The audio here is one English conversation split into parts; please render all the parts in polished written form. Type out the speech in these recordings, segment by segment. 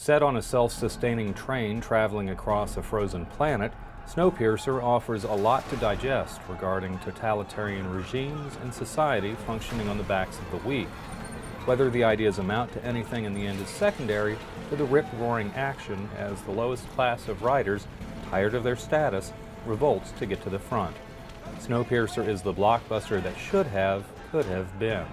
Set on a self-sustaining train traveling across a frozen planet, Snowpiercer offers a lot to digest regarding totalitarian regimes and society functioning on the backs of the weak. Whether the ideas amount to anything in the end is secondary to the rip-roaring action as the lowest class of writers, tired of their status, revolts to get to the front. Snowpiercer is the blockbuster that should have, could have been.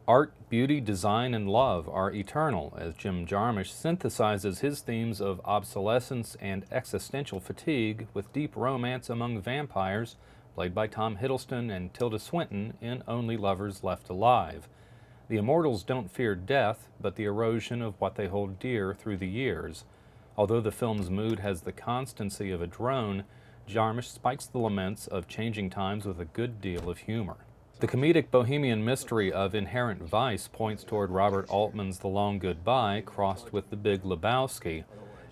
Art, beauty, design, and love are eternal as Jim Jarmusch synthesizes his themes of obsolescence and existential fatigue with deep romance among vampires, played by Tom Hiddleston and Tilda Swinton in Only Lovers Left Alive. The immortals don't fear death, but the erosion of what they hold dear through the years. Although the film's mood has the constancy of a drone, Jarmusch spikes the laments of changing times with a good deal of humor. The comedic bohemian mystery of Inherent Vice points toward Robert Altman's The Long Goodbye crossed with The Big Lebowski.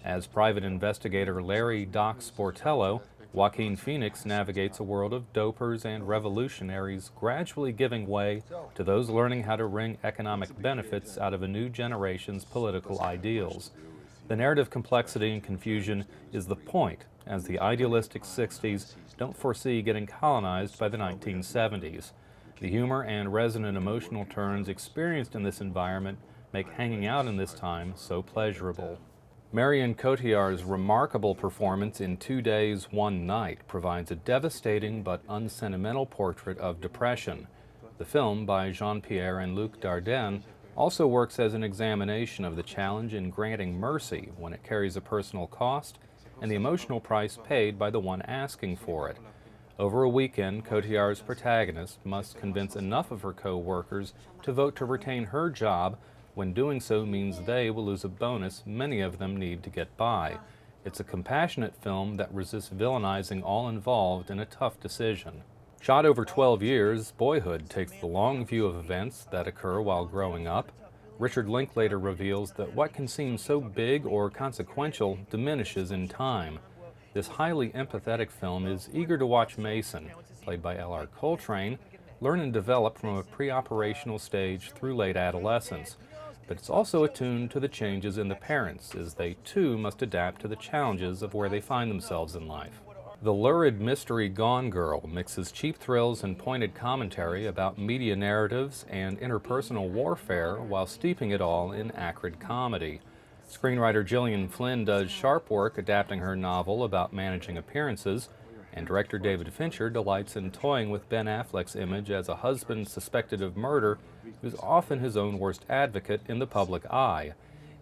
As private investigator Larry Doc Sportello, Joaquin Phoenix navigates a world of dopers and revolutionaries gradually giving way to those learning how to wring economic benefits out of a new generation's political ideals. The narrative complexity and confusion is the point, as the idealistic 60s don't foresee getting colonized by the 1970s. The humor and resonant emotional turns experienced in this environment make hanging out in this time so pleasurable. Marion Cotillard's remarkable performance in 2 Days, One Night provides a devastating but unsentimental portrait of depression. The film, by Jean-Pierre and Luc Dardenne, also works as an examination of the challenge in granting mercy when it carries a personal cost and the emotional price paid by the one asking for it. Over a weekend, Cotillard's protagonist must convince enough of her co-workers to vote to retain her job when doing so means they will lose a bonus many of them need to get by. It's a compassionate film that resists villainizing all involved in a tough decision. Shot over 12 years, Boyhood takes the long view of events that occur while growing up. Richard Linklater reveals that what can seem so big or consequential diminishes in time. This highly empathetic film is eager to watch Mason, played by L.R. Coltrane, learn and develop from a pre-operational stage through late adolescence. But it's also attuned to the changes in the parents, as they too must adapt to the challenges of where they find themselves in life. The lurid mystery Gone Girl mixes cheap thrills and pointed commentary about media narratives and interpersonal warfare while steeping it all in acrid comedy. Screenwriter Gillian Flynn does sharp work adapting her novel about managing appearances, and director David Fincher delights in toying with Ben Affleck's image as a husband suspected of murder who's often his own worst advocate in the public eye.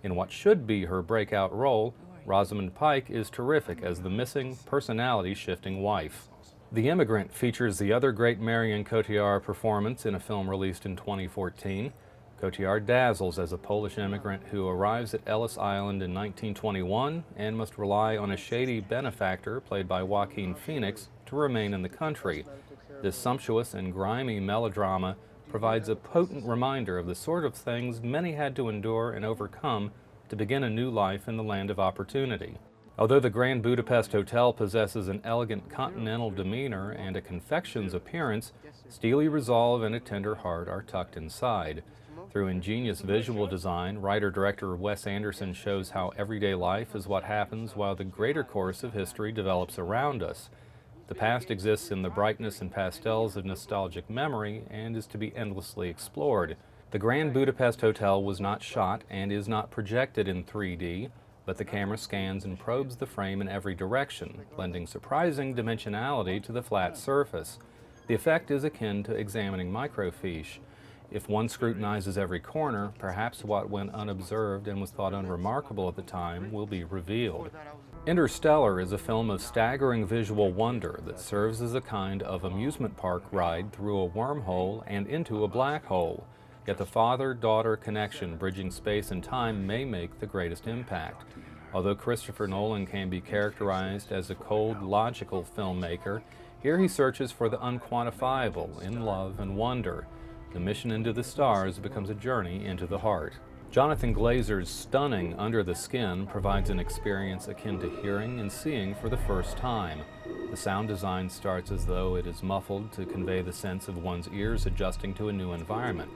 In what should be her breakout role, Rosamund Pike is terrific as the missing, personality-shifting wife. The Immigrant features the other great Marion Cotillard performance in a film released in 2014. Cotillard dazzles as a Polish immigrant who arrives at Ellis Island in 1921 and must rely on a shady benefactor, played by Joaquin Phoenix, to remain in the country. This sumptuous and grimy melodrama provides a potent reminder of the sort of things many had to endure and overcome to begin a new life in the land of opportunity. Although the Grand Budapest Hotel possesses an elegant continental demeanor and a confection's appearance, steely resolve and a tender heart are tucked inside. Through ingenious visual design, writer-director Wes Anderson shows how everyday life is what happens while the greater course of history develops around us. The past exists in the brightness and pastels of nostalgic memory and is to be endlessly explored. The Grand Budapest Hotel was not shot and is not projected in 3D, but the camera scans and probes the frame in every direction, lending surprising dimensionality to the flat surface. The effect is akin to examining microfiche. If one scrutinizes every corner, perhaps what went unobserved and was thought unremarkable at the time will be revealed. Interstellar is a film of staggering visual wonder that serves as a kind of amusement park ride through a wormhole and into a black hole. Yet the father-daughter connection bridging space and time may make the greatest impact. Although Christopher Nolan can be characterized as a cold, logical filmmaker, here he searches for the unquantifiable in love and wonder. The mission into the stars becomes a journey into the heart. Jonathan Glazer's stunning Under the Skin provides an experience akin to hearing and seeing for the first time. The sound design starts as though it is muffled to convey the sense of one's ears adjusting to a new environment.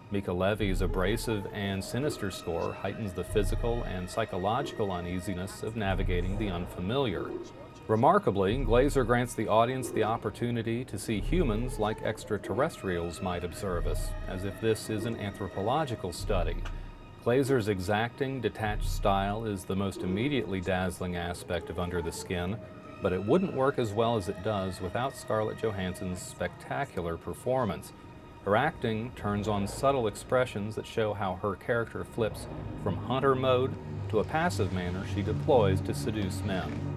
Mika Levy's abrasive and sinister score heightens the physical and psychological uneasiness of navigating the unfamiliar. Remarkably, Glazer grants the audience the opportunity to see humans like extraterrestrials might observe us, as if this is an anthropological study. Glazer's exacting, detached style is the most immediately dazzling aspect of Under the Skin, but it wouldn't work as well as it does without Scarlett Johansson's spectacular performance. Her acting turns on subtle expressions that show how her character flips from hunter mode to a passive manner she deploys to seduce men.